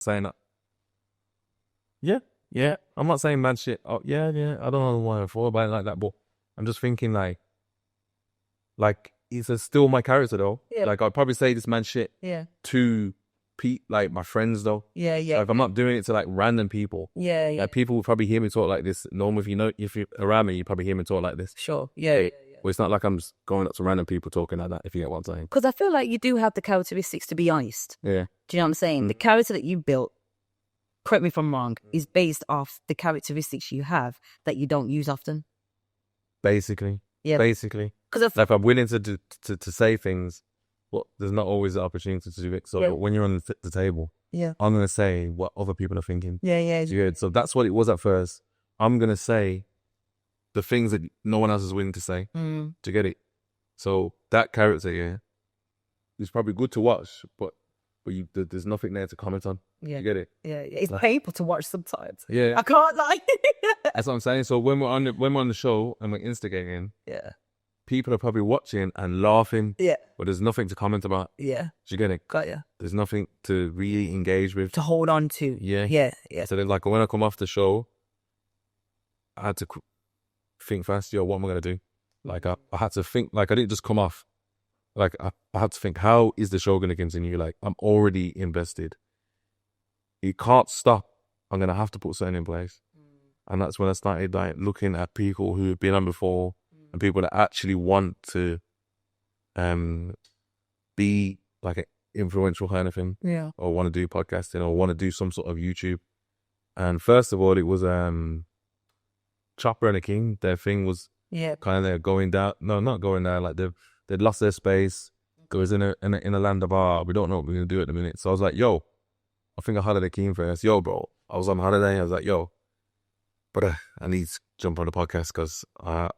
saying that. Yeah. I'm not saying mad shit. Oh, yeah. I don't know why I thought about it like that, but I'm just thinking like it's still my character though. Yeah. Like I'd probably say this mad shit to like my friends though. Yeah. Like, I'm not doing it to like random people. Yeah. Like people will probably hear me talk like this. Normally, if you're around me, you probably hear me talk like this. Sure. Yeah. Well, it's not like I'm just going up to random people talking like that, if you get what I'm saying. Because I feel like you do have the characteristics to be honest. Yeah. Do you know what I'm saying? The character that you built, correct me if I'm wrong, is based off the characteristics you have that you don't use often. Basically. Yeah. Basically. Because like if I'm willing to say things, well, there's not always the opportunity to do it. So when you're on the table, I'm going to say what other people are thinking. Yeah. So that's what it was at first. I'm going to say the things that no one else is willing to say to get it. So that character, is probably good to watch, but there's nothing there to comment on. Yeah. You get it? Yeah. It's painful to watch sometimes. Yeah. I can't lie. That's what I'm saying. So when we're on the show and we're instigating, people are probably watching and laughing. Yeah. But there's nothing to comment about. Yeah. Do you get it? Got ya. There's nothing to really engage with. To hold on to. Yeah. So then, like, when I come off the show, I had to think fast, what am I going to do? Like, I had to think, like, I didn't just come off. Like, I had to think, how is the show going to continue? Like, I'm already invested. It can't stop. I'm going to have to put something in place. And that's when I started, like, looking at people who have been on before and people that actually want to be, like, an influential kind of thing. Yeah. Or want to do podcasting or want to do some sort of YouTube. And first of all, it was Chopper and the King. Their thing was kind of going down. No, not going down. Like, they'd lost their space. It was in a land of we don't know what we're going to do at the minute. So I was like, yo, I think I Holiday King first. Yo, bro. I was on holiday. I was like, yo, but I need to jump on the podcast because I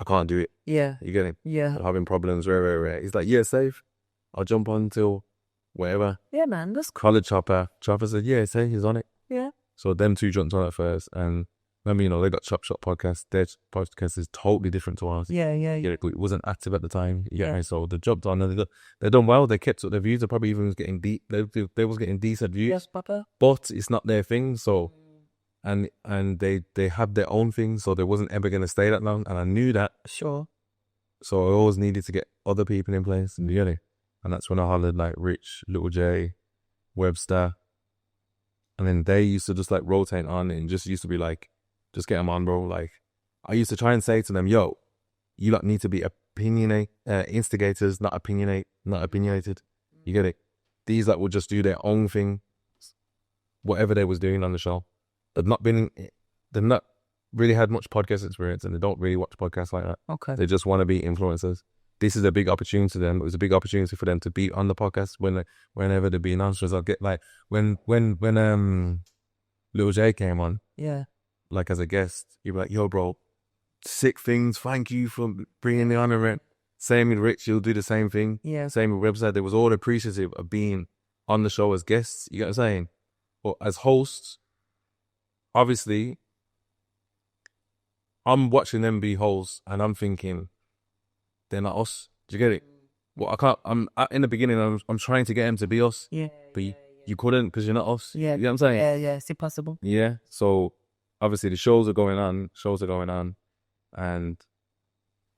can't do it. Yeah. You get it? Yeah. I'm having problems. Rare. He's like, yeah, safe. I'll jump on till wherever. Yeah, man. That's cool. Called Chopper. Chopper said, yeah, say he's on it. Yeah. So them two jumped on it first. And remember, they got Chop Shop podcast. Their podcast is totally different to ours. Yeah. It wasn't active at the time. Yeah. So they jumped on and they done well. They kept up their views. They probably even was getting they was getting decent views. Yes, Papa. But it's not their thing. So and they had their own thing. So they wasn't ever going to stay that long. And I knew that. Sure. So I always needed to get other people in place. You get it? And that's when I hollered like Rich, Little J, Webster. And then they used to just like rotate on and just used to be like, just get them on, bro. Like, I used to try and say to them, yo, you lot need to be instigators, not opinionated. You get it? These like would just do their own thing, whatever they was doing on the show. They've not really had much podcast experience and they don't really watch podcasts like that. Okay. They just want to be influencers. This is a big opportunity to them. It was a big opportunity for them to be on the podcast whenever they're being announcers. I'll get like when Lil J came on, like as a guest, you'd be like, yo, bro, sick things. Thank you for bringing me on event. Same with Rich, you'll do the same thing. Yeah. Same with Website. They was all appreciative of being on the show as guests. You get what I'm saying? But as hosts, obviously, I'm watching them be hosts and I'm thinking, they're not us. Do you get it? Well, in the beginning, I'm trying to get them to be us. Yeah. But you couldn't because you're not us. Yeah. You know what I'm saying? Yeah. It's impossible. Yeah. So obviously the shows are going on. And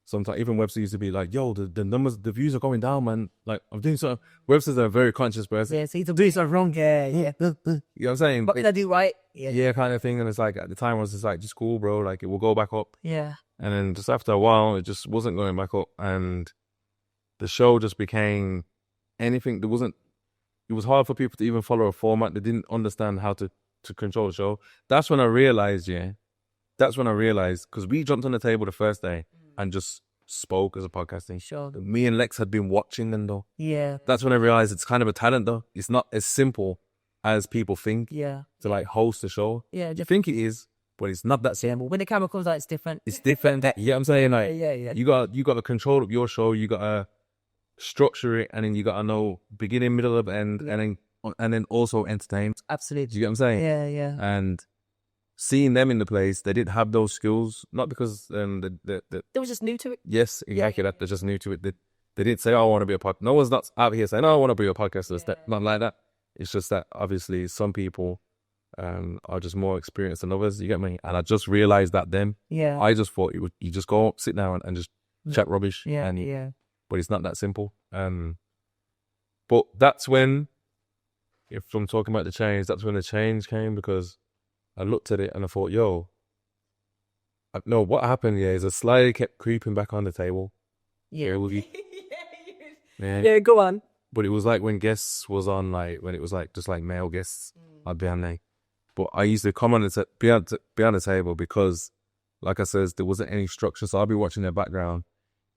sometimes even Webster used to be like, yo, the numbers, the views are going down, man. Like, I'm doing something. Webster's a very conscious person. Yeah, so he's doing something wrong. Yeah. You know what I'm saying? What can I do right? Yeah, kind of thing. And it's like, at the time, I was just like, just cool, bro. Like, it will go back up. Yeah. And then just after a while, it just wasn't going back up. And the show just became anything. It was hard for people to even follow a format. They didn't understand how to control the show. That's when I realized, because we jumped on the table the first day and just spoke as a podcasting. Sure. Me and Lex had been watching them though. Yeah. That's when I realized it's kind of a talent though. It's not as simple as people think. Yeah. To like host a show. Yeah. You think it is, but it's not that simple. When the camera comes out, it's different. It's different. You know what I'm saying? Like, Yeah. You got the control of your show. You got to structure it, and then you got to know beginning, middle, and end, and then also entertain. Absolutely. Do you get what I'm saying? Yeah. And seeing them in the place, they didn't have those skills. Not because they were just new to it. Yes, exactly. That they're just new to it. They didn't say, "Oh, I want to be a podcast." No one's not out here saying, "Oh, I want to be a podcaster." Not like that. It's just that obviously some people are just more experienced than others. You get me? And I just realized that then. Yeah. I just thought you just go sit down and just chat rubbish. Yeah. But it's not that simple. But that's when, if I'm talking about the change, that's when the change came, because I looked at it and I thought, no, what happened here is a slide kept creeping back on the table. Yeah. With you. Yeah, go on. But it was like when guests was on, like when it was like just like male guests, I'd be on there. But I used to come on and be on the table because, like I says, there wasn't any structure. So I'd be watching their background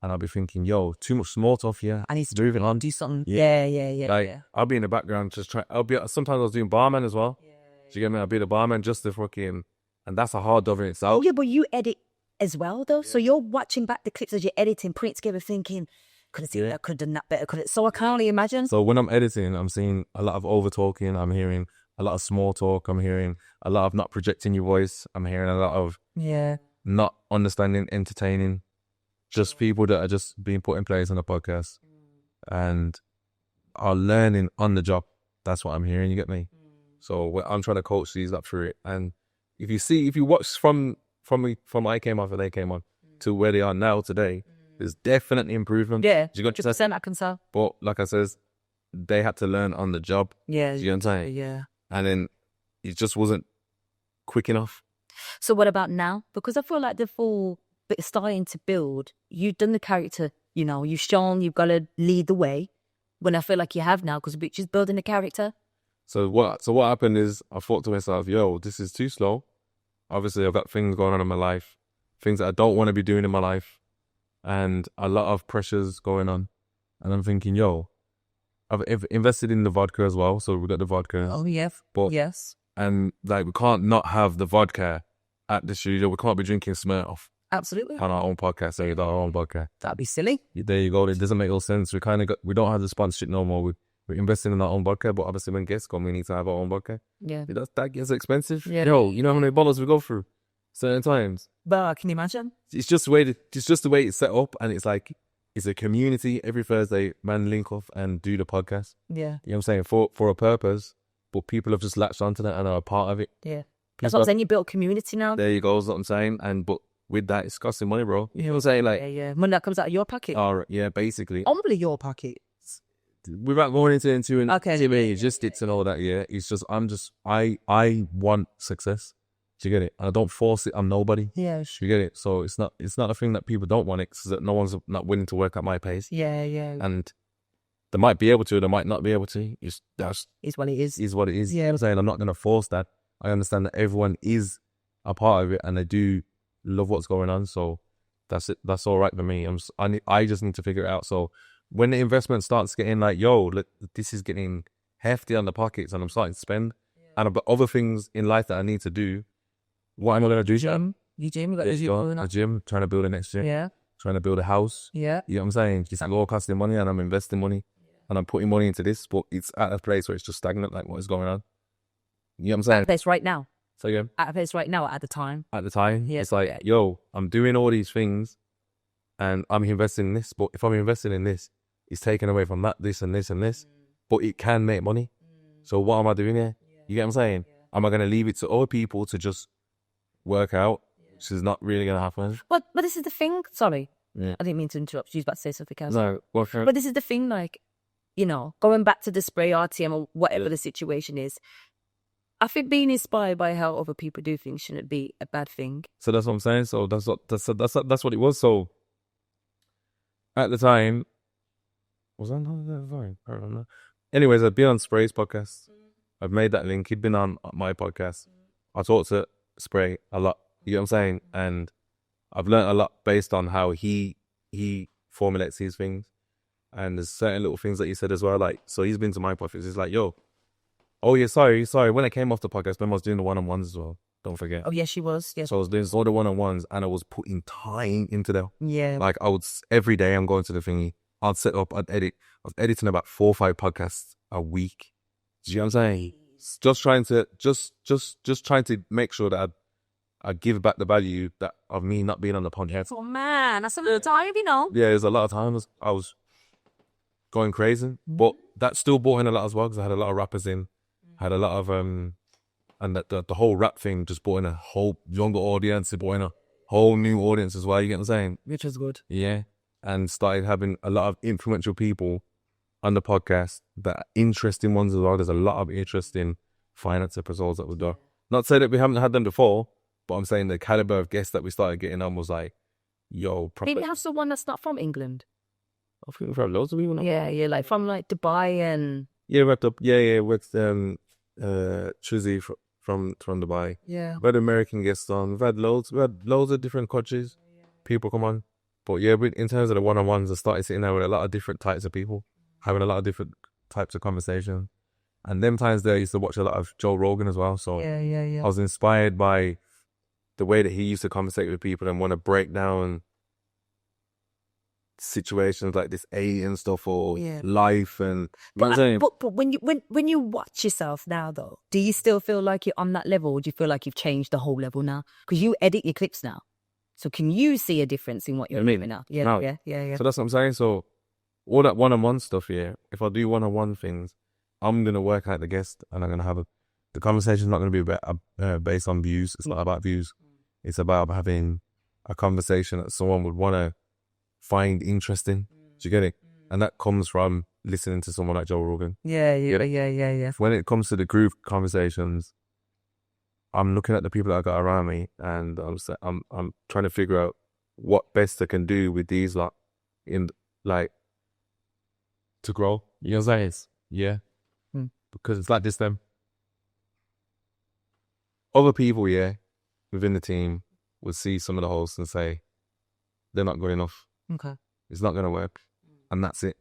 and I'd be thinking, too much small talk here. I need to move it on. do something. Yeah. Like, I'll be in the background just trying. Sometimes I was doing barman as well. Do you get me? I'd be the barman just to fucking, and that's a hard job in itself. Oh yeah, but you edit as well though. So you're watching back the clips as you're editing, putting it together, thinking, could have seen that, could have done that better, so I can only imagine. So when I'm editing, I'm seeing a lot of over talking. I'm hearing a lot of small talk. I'm hearing a lot of not projecting your voice. I'm hearing a lot of not understanding, entertaining, just people that are just being put in place on a podcast and are learning on the job. That's what I'm hearing. You get me? So I'm trying to coach these up through it. And if you watch from I came on or they came on to where they are now today, there's definitely improvement. Yeah, you got 100% I can tell. But like I says, they had to learn on the job. Yeah, you know what I'm saying? Yeah. And then it just wasn't quick enough. So what about now? Because I feel like the full bit is starting to build. You've done the character, you've shown you've got to lead the way. When I feel like you have now, because Bitch is building the character. So what happened is I thought to myself, this is too slow. Obviously, I've got things going on in my life, things that I don't want to be doing in my life, and a lot of pressures going on. And I'm thinking, I've invested in the vodka as well. So we got the vodka. Oh, yeah. But, yes. And like, we can't not have the vodka at the studio. We can't be drinking Smirnoff. Absolutely. On our own podcast, so our own vodka. That'd be silly. There you go. It doesn't make no sense. We don't have the sponsorship no more. We're investing in our own vodka, but obviously when guests come, we need to have our own vodka. Yeah. That gets expensive. Yeah. You know how many bottles we go through certain times. But can you imagine? It's just the way it's set up, and it's like it's a community. Every Thursday, man, link up and do the podcast. Yeah. You know what I'm saying? For a purpose, but people have just latched onto that and are a part of it. Yeah. That's what I'm saying. You built community now. There you go. That's what I'm saying. But with that, it's costing money, bro. You know what I'm saying? Like, yeah. Money that comes out of your pocket. Yeah, basically. Only your pocket. Without going into and okay. logistics and all that, it's just I want success. Do you get it? And I don't force it on nobody. Yeah. You get it? So it's not a thing that people don't want it, because no one's not willing to work at my pace. Yeah. And they might be able to, they might not be able to. Is what it is. Is what it is. Yeah. I'm saying I'm not gonna force that. I understand that everyone is a part of it and they do love what's going on. So that's it. That's all right for me. I just need to figure it out. So when the investment starts getting like, look, this is getting hefty on the pockets and I'm starting to spend, and I've got other things in life that I need to do, what am I going to do? Gym, a gym, trying to build a next year. Yeah. Trying to build a house. Yeah. You know what I'm saying? It's all costing money, and I'm investing money and I'm putting money into this, but it's at a place where it's just stagnant, like what is going on. You know what I'm saying? At a place right now. So yeah. At a place right now, at the time. At the time. Yeah. It's like, I'm doing all these things and I'm investing in this, but if I'm investing in this, it's taken away from that, this and this and this, but it can make money. So what am I doing here? You get what I'm saying? Am I going to leave it to other people to just work out, which is not really going to happen? But this is the thing. Sorry. Yeah. I didn't mean to interrupt. You was about to say something else. No. But this is the thing, like, going back to the spray RTM or whatever the situation is, I think being inspired by how other people do things shouldn't be a bad thing. So that's what I'm saying. So that's what it was. So at the time, was I on that fine? I don't know. Anyways, I've been on Spray's podcast. I've made that link. He'd been on my podcast. I talked to Spray a lot. You know what I'm saying? And I've learned a lot based on how he formulates his things. And there's certain little things that he said as well. Like, so he's been to my podcast. He's like, oh yeah, sorry. When I came off the podcast, then I was doing the one-on-ones as well. Don't forget. Oh, yes, she was. Yes. So I was doing all the one-on-ones and I was putting time into them. Yeah. Like every day I'm going to the thingy. I'd set up, I'd edit. I was editing about 4 or 5 podcasts a week. Do you know what I'm saying? Just trying to make sure that I give back the value that of me not being on the podcast. Oh man, that's a little time, Yeah, there's a lot of times I was going crazy, but that still brought in a lot as well, because I had a lot of rappers in had a lot of and the whole rap thing just brought in a whole younger audience. It brought in a whole new audience as well. You get what I'm saying? Which is good. Yeah, and started having a lot of influential people on the podcast that are interesting ones as well. There's a lot of interesting finance episodes that we've done. Not saying that we haven't had them before, but I'm saying the caliber of guests that we started getting on was like, yo, Maybe have someone that's not from England. I think we've had loads of people now. Yeah, like from like Dubai and Yeah, with Chizzy from Dubai. yeah. We've had American guests on. We've had loads of different countries. People come on. But yeah, in terms of the one-on-ones, I started sitting there with a lot of different types of people, having a lot of different types of conversation. And them times there, I used to watch a lot of Joe Rogan as well. So Yeah. I was inspired by the way that he used to conversate with people and want to break down situations like this alien stuff or life and But when you watch yourself now though, do you still feel like you're on that level, or do you feel like you've changed the whole level now? Because you edit your clips now, so can you see a difference in what you're doing now? Yeah. So that's what I'm saying. So all that one-on-one stuff, if I do one-on-one things, I'm gonna work out the guest and I'm gonna have the conversation's not gonna be based on views. It's not about views. It's about having a conversation that someone would want to find interesting. Do you get it? And that comes from listening to someone like Joe Rogan. Yeah. When it comes to the group conversations, I'm looking at the people that I got around me, and I'm trying to figure out what best I can do with these lot in like to grow. You know what I'm saying? Yeah. Because it's like this then. Other people, within the team would see some of the hosts and say, they're not good enough. Okay. It's not going to work. And that's it.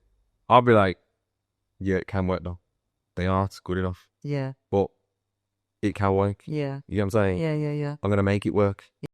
I'll be like, yeah, it can work though. They aren't good enough. Yeah. But it can work. Yeah. You know what I'm saying? Yeah. I'm going to make it work.